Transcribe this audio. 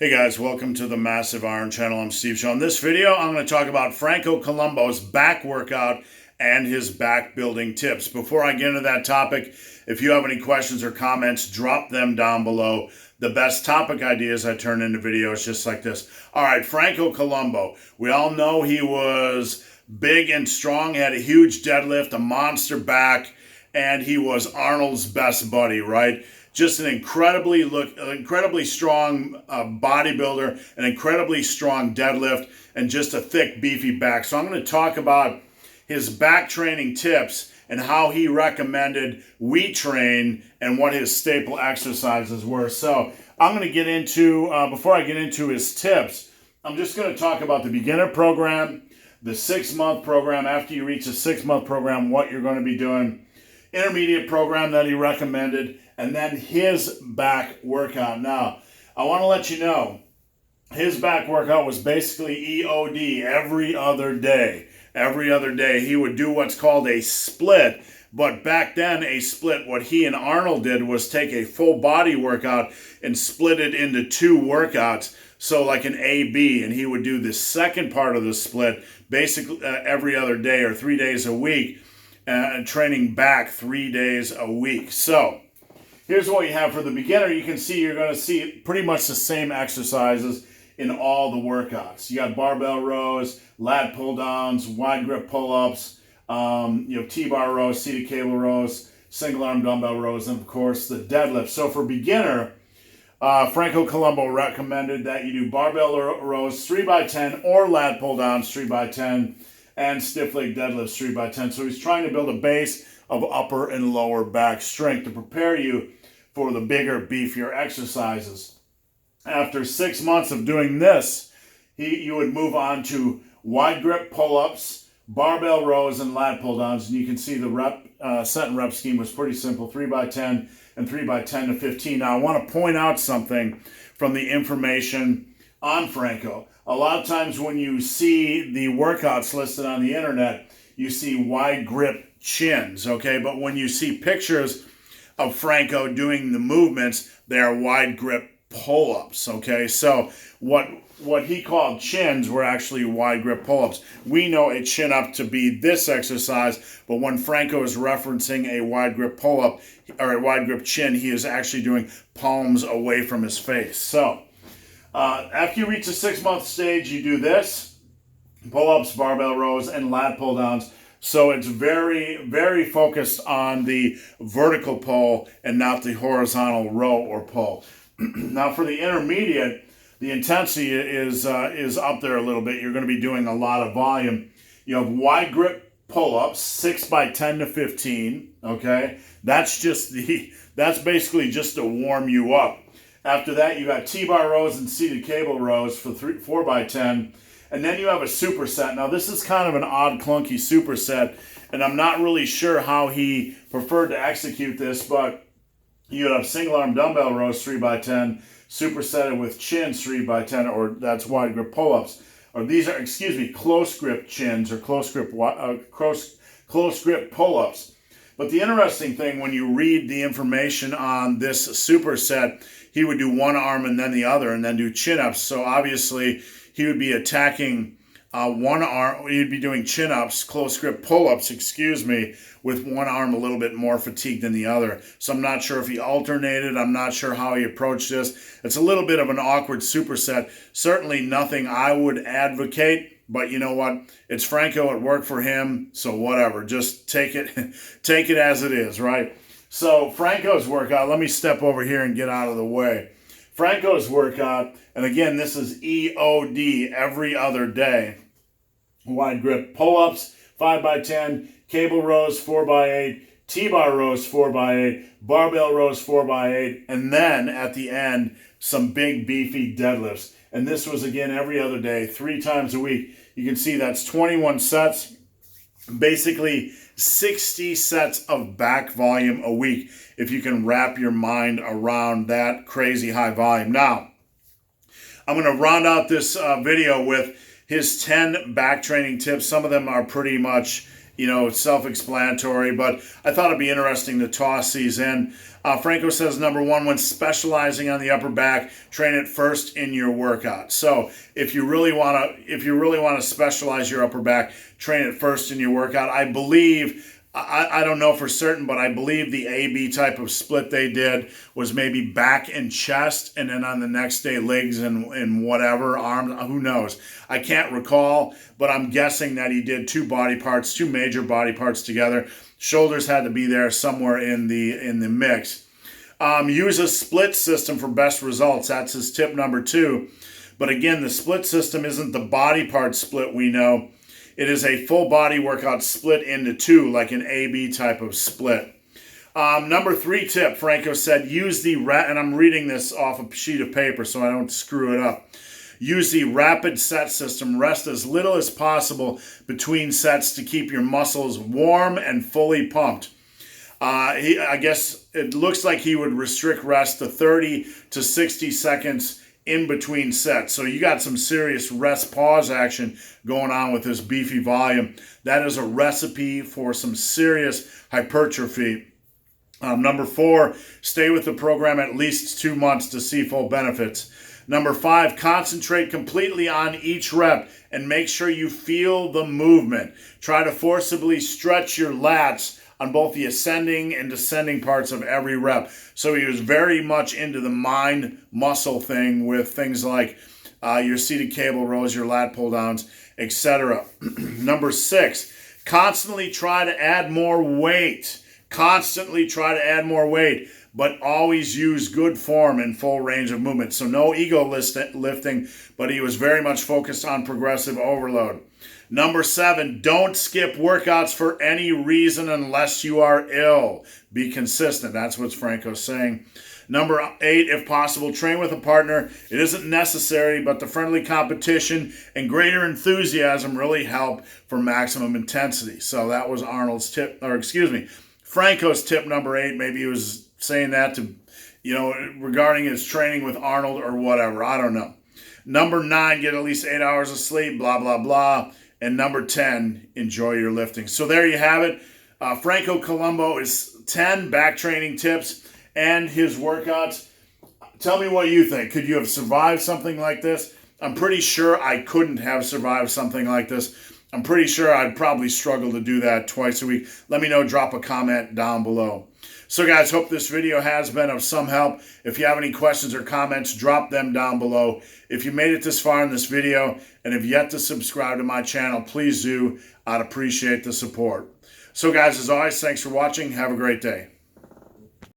Hey guys, welcome to the Massive Iron Channel. I'm Steve Shaw. In this video, I'm going to talk about Franco Columbu's back workout and his back building tips. Before I get into that topic, if you have any questions or comments, drop them down below. The best topic ideas I turn into videos just like this. All right, Franco Columbu. We all know he was big and strong, had a huge deadlift, a monster back, and he was Arnold's best buddy, right? Just an incredibly strong bodybuilder, an incredibly strong deadlift, and just a thick, beefy back. So I'm going to talk about his back training tips and how he recommended we train and what his staple exercises were. So I'm going to get into, before I get into his tips, I'm just going to talk about the beginner program, the 6-month program, after you reach the 6-month program, what you're going to be doing, intermediate program that he recommended, and then his back workout. Now, I want to let you know, his back workout was basically EOD every other day. Every other day, he would do what's called a split. But back then, a split, what he and Arnold did was take a full body workout and split it into 2 workouts. So like an A-B, and he would do the second part of the split basically every other day or 3 days a week, training back 3 days a week. So here's what you have for the beginner. You can see you're going to see pretty much the same exercises in all the workouts. You got barbell rows, lat pull downs, wide grip pull-ups, T-bar rows, seated cable rows, single arm dumbbell rows, and of course the deadlift. So for beginner, Franco Columbu recommended that you do barbell rows 3x10 or lat pull downs 3x10 and stiff leg deadlifts 3x10. So he's trying to build a base of upper and lower back strength to prepare you for the bigger, beefier exercises. After 6 months of doing this, you would move on to wide grip pull-ups, barbell rows, and lat pull-downs. And you can see the set and rep scheme was pretty simple, 3x10 and 3x10 to 15. Now, I want to point out something from the information on Franco. A lot of times when you see the workouts listed on the internet, you see wide grip chins, okay? But when you see pictures of Franco doing the movements, they are wide grip pull-ups, okay? So what he called chins were actually wide grip pull-ups. We know a chin up to be this exercise, but when Franco is referencing a wide grip pull-up or a wide grip chin, he is actually doing palms away from his face. So after you reach the 6-month stage, you do this, pull-ups, barbell rows, and lat pull-downs. So it's very, very focused on the vertical pull and not the horizontal row or pull. Now for the intermediate, the intensity is up there a little bit. You're going to be doing a lot of volume. You have wide grip pull-ups, 6x10 to 15, okay? That's basically just to warm you up. After that, you got T-bar rows and seated cable rows for 4x10. And then you have a superset. Now, this is kind of an odd, clunky superset, and I'm not really sure how he preferred to execute this, but you have single arm dumbbell rows 3x10, supersetted with chins 3x10, or that's wide grip pull-ups. Or these are, close grip chins or close grip pull-ups. But the interesting thing, when you read the information on this superset, he would do one arm and then the other, and then do chin-ups. So obviously, he would be attacking one arm. He'd be doing chin-ups, close grip pull-ups, with one arm a little bit more fatigued than the other. So I'm not sure if he alternated. I'm not sure how he approached this. It's a little bit of an awkward superset. Certainly nothing I would advocate. But you know what? It's Franco. It worked for him. So whatever. Just take it as it is, right? So Franco's workout. Let me step over here and get out of the way. Franco's workout, and again, this is EOD every other day. Wide grip pull-ups, 5x10, cable rows, 4x8, T-bar rows, 4x8, barbell rows, 4x8, and then at the end, some big beefy deadlifts. And this was, again, every other day, 3 times a week. You can see that's 21 sets, basically 60 sets of back volume a week, if you can wrap your mind around that crazy high volume. Now, I'm going to round out this video with his 10 back training tips. Some of them are pretty much, self-explanatory, but I thought it'd be interesting to toss these in. Franco says, number one, when specializing on the upper back, train it first in your workout. So if you really want to specialize your upper back, train it first in your workout. I believe, I don't know for certain, but I believe the A-B type of split they did was maybe back and chest, and then on the next day legs and whatever, arms, who knows. I can't recall, but I'm guessing that he did two major body parts together. Shoulders had to be there somewhere in the mix. Use a split system for best results. That's his tip number 2. But again, the split system isn't the body part split we know. It is a full body workout split into 2, like an A-B type of split. Number 3 tip, Franco said, use the, and I'm reading this off a sheet of paper so I don't screw it up. Use the rapid set system. Rest as little as possible between sets to keep your muscles warm and fully pumped. I guess it looks like he would restrict rest to 30 to 60 seconds in between sets. So you got some serious rest pause action going on with this beefy volume. That is a recipe for some serious hypertrophy. Number 4, stay with the program at least 2 months to see full benefits. Number 5, concentrate completely on each rep and make sure you feel the movement. Try to forcibly stretch your lats on both the ascending and descending parts of every rep. So he was very much into the mind muscle thing with things like your seated cable rows, your lat pull downs, etc. Number 6, constantly try to add more weight. Constantly try to add more weight, but always use good form and full range of movement. So no ego lifting, but he was very much focused on progressive overload. Number 7, don't skip workouts for any reason unless you are ill. Be consistent. That's what Franco's saying. Number 8, if possible, train with a partner. It isn't necessary, but the friendly competition and greater enthusiasm really help for maximum intensity. So that was Franco's tip number 8. Maybe he was saying that to, regarding his training with Arnold or whatever. I don't know. Number 9, get at least 8 hours of sleep, blah, blah, blah. And number 10, enjoy your lifting. So there you have it. Franco Columbu is 10 back training tips and his workouts. Tell me what you think. Could you have survived something like this? I'm pretty sure I couldn't have survived something like this. I'm pretty sure I'd probably struggle to do that twice a week. Let me know. Drop a comment down below. So guys, hope this video has been of some help. If you have any questions or comments, drop them down below. If you made it this far in this video and have yet to subscribe to my channel, please do. I'd appreciate the support. So guys, as always, thanks for watching. Have a great day.